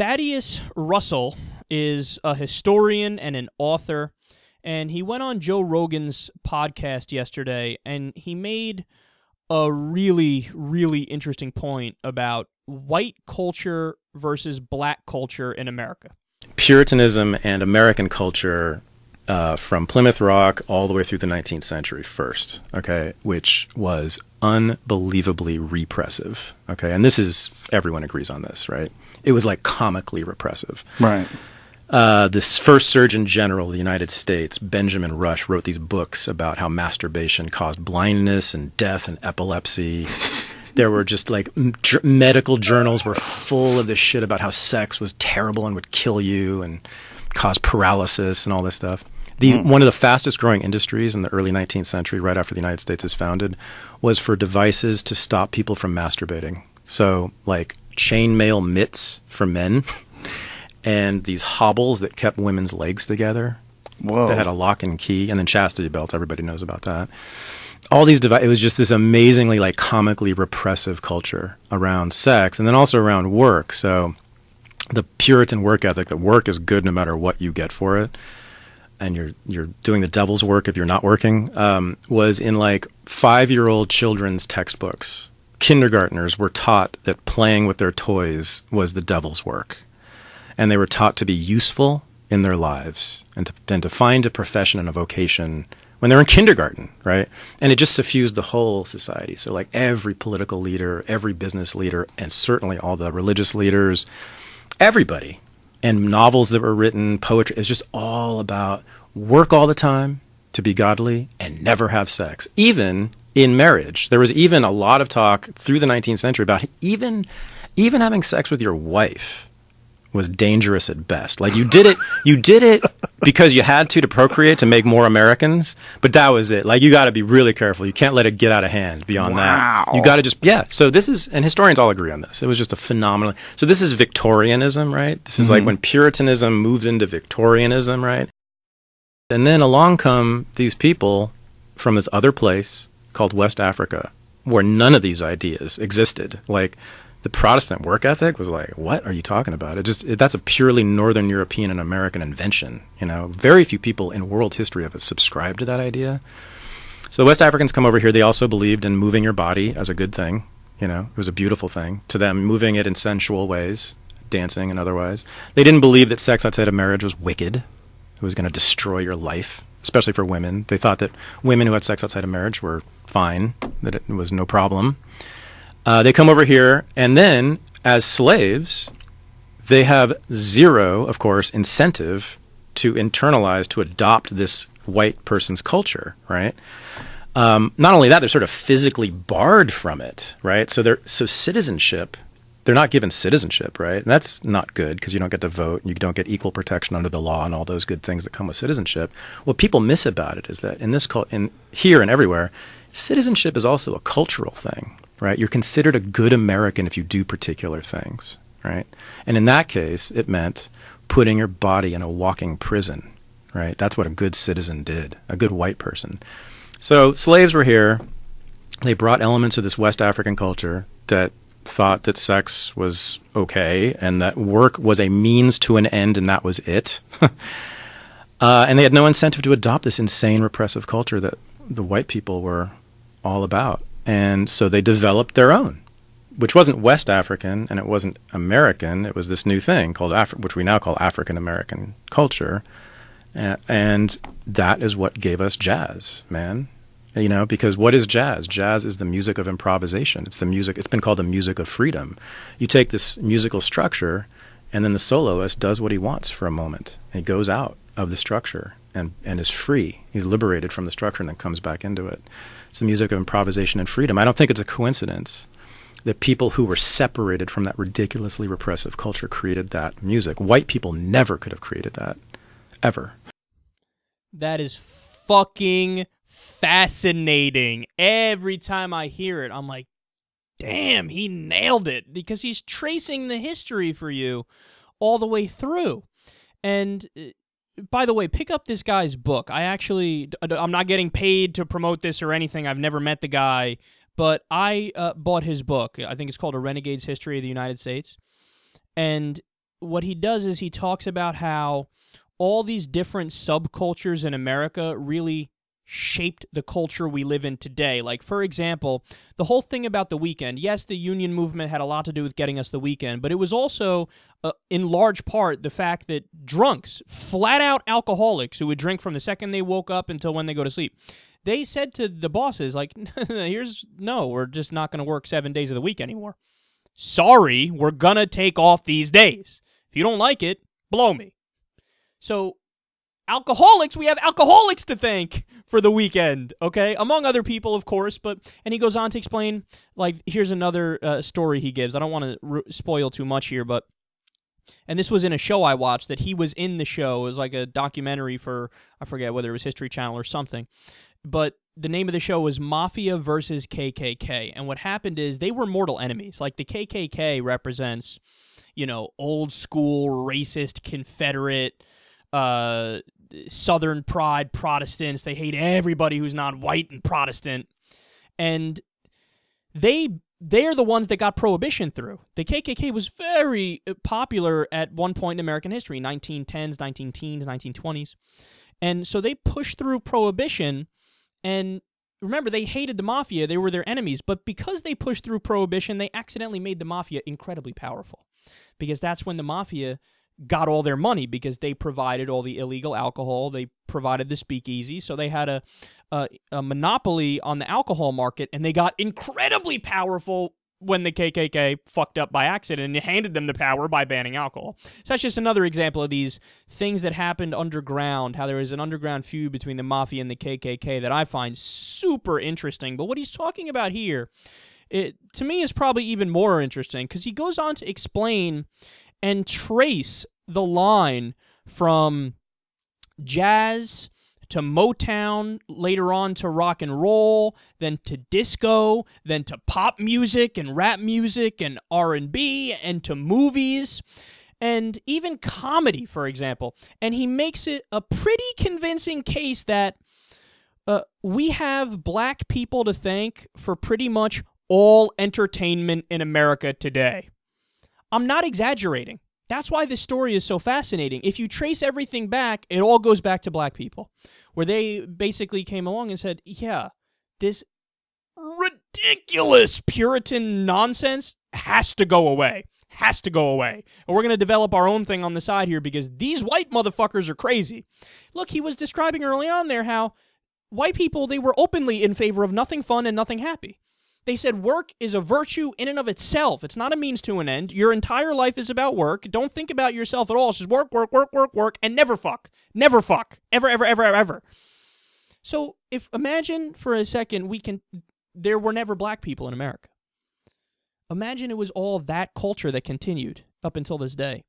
Thaddeus Russell is a historian and an author, and he went on Joe Rogan's podcast yesterday, and he made a really, really interesting point about white culture versus black culture in America. Puritanism and American culture from Plymouth Rock all the way through the 19th century first, okay, which was unbelievably repressive, okay? And this is, everyone agrees on this, right? It was like comically repressive. Right. This first Surgeon General of the United States, Benjamin Rush, wrote these books about how masturbation caused blindness and death and epilepsy. There were just like medical journals were full of this shit about how sex was terrible and would kill you and cause paralysis and all this stuff. One of the fastest growing industries in the early 19th century, right after the United States is founded, was for devices to stop people from masturbating. So like chainmail mitts for men and these hobbles that kept women's legs together. Whoa. That had a lock and key, and then chastity belts. Everybody knows about that. All these it was just this amazingly like comically repressive culture around sex, and then also around work. So the Puritan work ethic, that work is good no matter what you get for it, and you're doing the devil's work if you're not working, was in like 5-year-old children's textbooks. Kindergartners were taught that playing with their toys was the devil's work, and they were taught to be useful in their lives and to find a profession and a vocation when they're in kindergarten, right? And it just suffused the whole society. So like every political leader, every business leader, and certainly all the religious leaders, everybody, and novels that were written, poetry, it's just all about work all the time, to be godly, and never have sex. Even in marriage. There was even a lot of talk through the 19th century about even having sex with your wife was dangerous at best. Like you did it because you had to procreate to make more Americans, but that was it. Like you got to be really careful. You can't let it get out of hand beyond that. You got to just, yeah. So this is, and historians all agree on this. It was just a phenomenal, so this is Victorianism, right? This is like when Puritanism moves into Victorianism, right? And then along come these people from this other place called West Africa, where none of these ideas existed. Like, the Protestant work ethic was like, what are you talking about? That's a purely Northern European and American invention. You know, very few people in world history have subscribed to that idea. So the West Africans come over here. They also believed in moving your body as a good thing. You know, it was a beautiful thing to them, moving it in sensual ways, dancing and otherwise. They didn't believe that sex outside of marriage was wicked. It was going to destroy your life, especially for women. They thought that women who had sex outside of marriage were fine, that it was no problem. They come over here, and then, as slaves, they have zero, of course, incentive to internalize, to adopt this white person's culture, right? Not only that, they're sort of physically barred from it, right? So citizenship, they're not given citizenship, right? And that's not good because you don't get to vote, and you don't get equal protection under the law and all those good things that come with citizenship. What people miss about it is that in here and everywhere, citizenship is also a cultural thing. Right? You're considered a good American if you do particular things, right? And in that case, it meant putting your body in a walking prison, right? That's what a good citizen did, a good white person. So slaves were here. They brought elements of this West African culture that thought that sex was okay and that work was a means to an end and that was it. And they had no incentive to adopt this insane repressive culture that the white people were all about. And so they developed their own, which wasn't West African and it wasn't American. It was this new thing called which we now call African American culture. And that is what gave us jazz, man. You know, because what is jazz? Jazz is the music of improvisation. It's the music, it's been called the music of freedom. You take this musical structure and then the soloist does what he wants for a moment. And he goes out of the structure and is free. He's liberated from the structure and then comes back into it. It's the music of improvisation and freedom. I don't think it's a coincidence that people who were separated from that ridiculously repressive culture created that music. White people never could have created that, ever. That is fucking fascinating. Every time I hear it, I'm like, damn, he nailed it, because he's tracing the history for you all the way through. And by the way, pick up this guy's book. I'm not getting paid to promote this or anything. I've never met the guy, but I bought his book. I think it's called A Renegade's History of the United States. And what he does is he talks about how all these different subcultures in America really shaped the culture we live in today. Like, for example, the whole thing about the weekend. Yes, the union movement had a lot to do with getting us the weekend, but it was also, in large part, the fact that drunks, flat-out alcoholics who would drink from the second they woke up until when they go to sleep, they said to the bosses, like, we're just not going to work 7 days of the week anymore. Sorry, we're going to take off these days. If you don't like it, blow me. So, alcoholics, we have alcoholics to thank for the weekend, okay? Among other people, of course, and he goes on to explain, like, here's another story he gives. I don't want to spoil too much here, and this was in a show I watched that he was in the show. It was like a documentary for, I forget whether it was History Channel or something, but the name of the show was Mafia versus KKK, and what happened is they were mortal enemies. Like, the KKK represents, old school, racist, Confederate, Southern pride Protestants. They hate everybody who's not white and Protestant. And they're the ones that got Prohibition through. The KKK was very popular at one point in American history, 1910s, 19-teens, 1920s. And so they pushed through Prohibition, and remember, they hated the Mafia. They were their enemies. But because they pushed through Prohibition, they accidentally made the Mafia incredibly powerful. Because that's when the Mafia got all their money, because they provided all the illegal alcohol, they provided the speakeasy, so they had a monopoly on the alcohol market, and they got incredibly powerful when the KKK fucked up by accident and handed them the power by banning alcohol. So that's just another example of these things that happened underground, how there was an underground feud between the Mafia and the KKK that I find super interesting. But what he's talking about here, to me, is probably even more interesting, because he goes on to explain and trace the line from jazz to Motown, later on to rock and roll, then to disco, then to pop music and rap music and R&B, and to movies, and even comedy, for example. And he makes it a pretty convincing case that we have black people to thank for pretty much all entertainment in America today. I'm not exaggerating. That's why this story is so fascinating. If you trace everything back, it all goes back to black people, where they basically came along and said, yeah, this ridiculous Puritan nonsense has to go away. Has to go away. And we're going to develop our own thing on the side here because these white motherfuckers are crazy. Look, he was describing early on there how white people, they were openly in favor of nothing fun and nothing happy. They said work is a virtue in and of itself. It's not a means to an end. Your entire life is about work. Don't think about yourself at all. It's just work, work, work, work, work, and never fuck. Never fuck. Ever, ever, ever, ever. So imagine for a second there were never black people in America. Imagine it was all that culture that continued up until this day.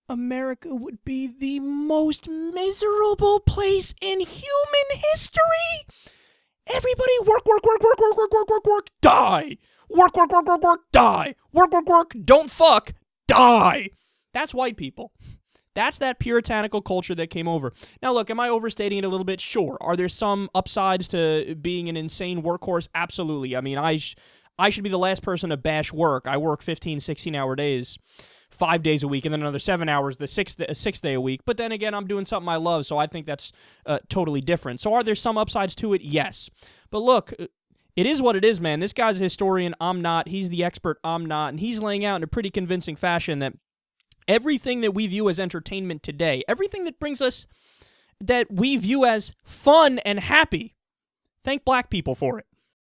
America would be the most miserable place in human history. Everybody work, work, work, work, work, work, work, work, work, die. Work, work, work, work, work, die. Work, work, work, don't fuck, die. That's white people. That's that puritanical culture that came over. Now, look, am I overstating it a little bit? Sure. Are there some upsides to being an insane workhorse? Absolutely. I mean, I should be the last person to bash work. I work 15, 16-hour days, 5 days a week, and then another 7 hours the sixth day a week. But then again, I'm doing something I love, so I think that's totally different. So are there some upsides to it? Yes. But look, it is what it is, man. This guy's a historian. I'm not. He's the expert. I'm not. And he's laying out in a pretty convincing fashion that everything that we view as entertainment today, everything that brings us, that we view as fun and happy, thank black people for it.